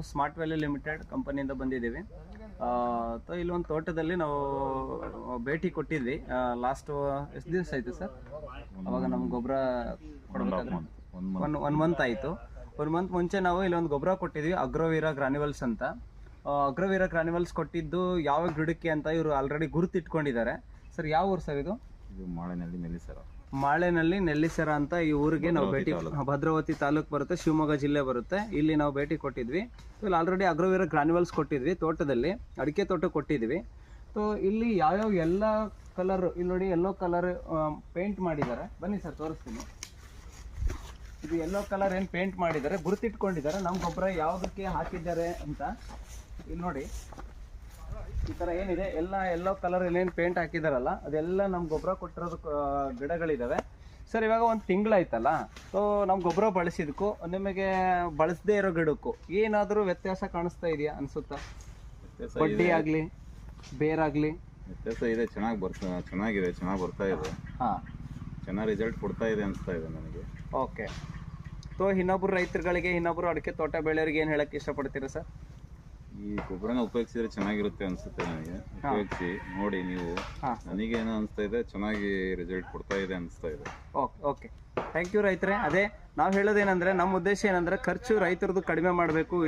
Smart valley limited ಕಂಪನಿಯಿಂದ ಬಂದಿದ್ದೀವಿ. ಇಲ್ಲೊಂದು ತೋಟದಲ್ಲಿ ನಾವು ಭೇಟಿ ಕೊಟ್ಟಿದ್ವಿ. ಲಾಸ್ಟ್ ಎಷ್ಟು ದಿವಸ ಆಯಿತು ಸರ್? ಅವಾಗ ನಮ್ಗೆ ಗೊಬ್ಬರ ಕೊಡಬೇಕಾದ್ರೆ ಒನ್ ಮಂತ್ ಆಯಿತು. 1 ಮಂತ್ ಮುಂಚೆ ನಾವು ಇಲ್ಲೊಂದು ಗೊಬ್ಬರ ಕೊಟ್ಟಿದ್ವಿ, ಅಗ್ರೋವೀರ ಗ್ರಾನ್ಯುವಲ್ಸ್ ಅಂತ. ಅಗ್ರೋವೀರ ಗ್ರಾನ್ಯುವಲ್ಸ್ ಕೊಟ್ಟಿದ್ದು ಯಾವ ಗಿಡಕ್ಕೆ ಅಂತ ಇವರು ಆಲ್ರೆಡಿ ಗುರುತಿಟ್ಕೊಂಡಿದ್ದಾರೆ. ಸರ್ ಯಾವ ಊರು ಸರ್ ಇದು? ಮಾಳೆನಲ್ಲಿ ನೆಲ್ಲಿಸರ. ಮಾಳೆನಲ್ಲಿ ನೆಲ್ಲಿಸರ ಅಂತ ಈ ಊರಿಗೆ ನಾವು ಭೇಟಿ, ಭದ್ರಾವತಿ ತಾಲೂಕು ಬರುತ್ತೆ, ಶಿವಮೊಗ್ಗ ಜಿಲ್ಲೆ ಬರುತ್ತೆ. ಇಲ್ಲಿ ನಾವು ಭೇಟಿ ಕೊಟ್ಟಿದ್ವಿ. ಇಲ್ಲಿ ಆಲ್ರೆಡಿ ಅಗ್ರೋವೀರ ಗ್ರಾನ್ಯುವಲ್ಸ್ ಕೊಟ್ಟಿದ್ವಿ ತೋಟದಲ್ಲಿ, ಅಡಿಕೆ ತೋಟ ಕೊಟ್ಟಿದ್ವಿ. ಇಲ್ಲಿ ಯಾವ್ಯಾವ ಎಲ್ಲ ಕಲರ್, ಇಲ್ಲಿ ನೋಡಿ ಯೆಲ್ಲೋ ಕಲರ್ ಪೇಂಟ್ ಮಾಡಿದ್ದಾರೆ. ಬನ್ನಿ ಸರ್ ತೋರಿಸ್ತೀನಿ. ಇದು ಯೆಲ್ಲೋ ಕಲರ್ ಏನು ಪೇಂಟ್ ಮಾಡಿದ್ದಾರೆ, ಗುರುತಿಟ್ಕೊಂಡಿದ್ದಾರೆ ನಮ್ಮ ಗೊಬ್ಬರ ಯಾವುದಕ್ಕೆ ಹಾಕಿದ್ದಾರೆ ಅಂತ. ಇಲ್ಲಿ ನೋಡಿ ಈ ಥರ ಏನಿದೆ ಎಲ್ಲ ಯೆಲ್ಲೋ ಕಲರ್ ಏನೇನು ಪೇಂಟ್ ಹಾಕಿದಾರಲ್ಲ ಅದೆಲ್ಲ ನಮ್ಮ ಗೊಬ್ಬರ ಕೊಟ್ಟಿರೋದು ಗಿಡಗಳಿದ್ದಾವೆ. ಸರ್ ಇವಾಗ ಒಂದು ತಿಂಗಳಾಯ್ತಲ್ಲ, ನಮ್ಮ ಗೊಬ್ಬರ ಬಳಸಿದಕ್ಕೂ ನಿಮಗೆ ಬಳಸದೇ ಇರೋ ಗಿಡಕ್ಕೂ ಏನಾದರೂ ವ್ಯತ್ಯಾಸ ಕಾಣಿಸ್ತಾ ಇದೆಯಾ ಅನಿಸುತ್ತಾ? ಬಡ್ಡಿ ಆಗಲಿ ಬೇರಾಗಲಿ ವ್ಯತ್ಯಾಸ ಇದೆ. ಚೆನ್ನಾಗಿದೆ, ಚೆನ್ನಾಗಿ ಬರ್ತಾ ಇದೆ. ಹಾಂ, ಚೆನ್ನಾಗಿ ರಿಸಲ್ಟ್ ಕೊಡ್ತಾ ಇದೆ ಅನಿಸ್ತಾ ಇದೆ ನನಗೆ. ಓಕೆ. ಇನ್ನೊಬ್ರು ರೈತರುಗಳಿಗೆ, ಇನ್ನೊಬ್ರು ಅಡಿಕೆ ತೋಟ ಬೆಳೆಯೋರಿಗೆ ಏನು ಹೇಳಕ್ಕೆ ಇಷ್ಟಪಡ್ತೀರಾ ಸರ್? ಈ ಗೊಬ್ಬರನ ಉಪಯೋಗಿಸಿದ್ರೆ ಚೆನ್ನಾಗಿರುತ್ತೆ ಅನ್ಸುತ್ತೆ ನನಗೆ. ಉಪಯೋಗಿಸಿ ನೋಡಿ ನೀವು. ನನಗೇನು ಅನಿಸ್ತಾ ಇದೆ, ಚೆನ್ನಾಗಿ ರಿಸಲ್ಟ್ ಕೊಡ್ತಾ ಇದೆ ಅನಿಸ್ತಾ ಇದೆ. ಓಕೆ, ಥ್ಯಾಂಕ್ ಯು ರೈತರೇ. ಅದೇ ನಾವು ಹೇಳೋದೇನೆಂದರೆ, ನಮ್ಮ ಉದ್ದೇಶ ಏನಂದರೆ ಖರ್ಚು ರೈತರದ್ದು ಕಡಿಮೆ ಮಾಡಬೇಕು,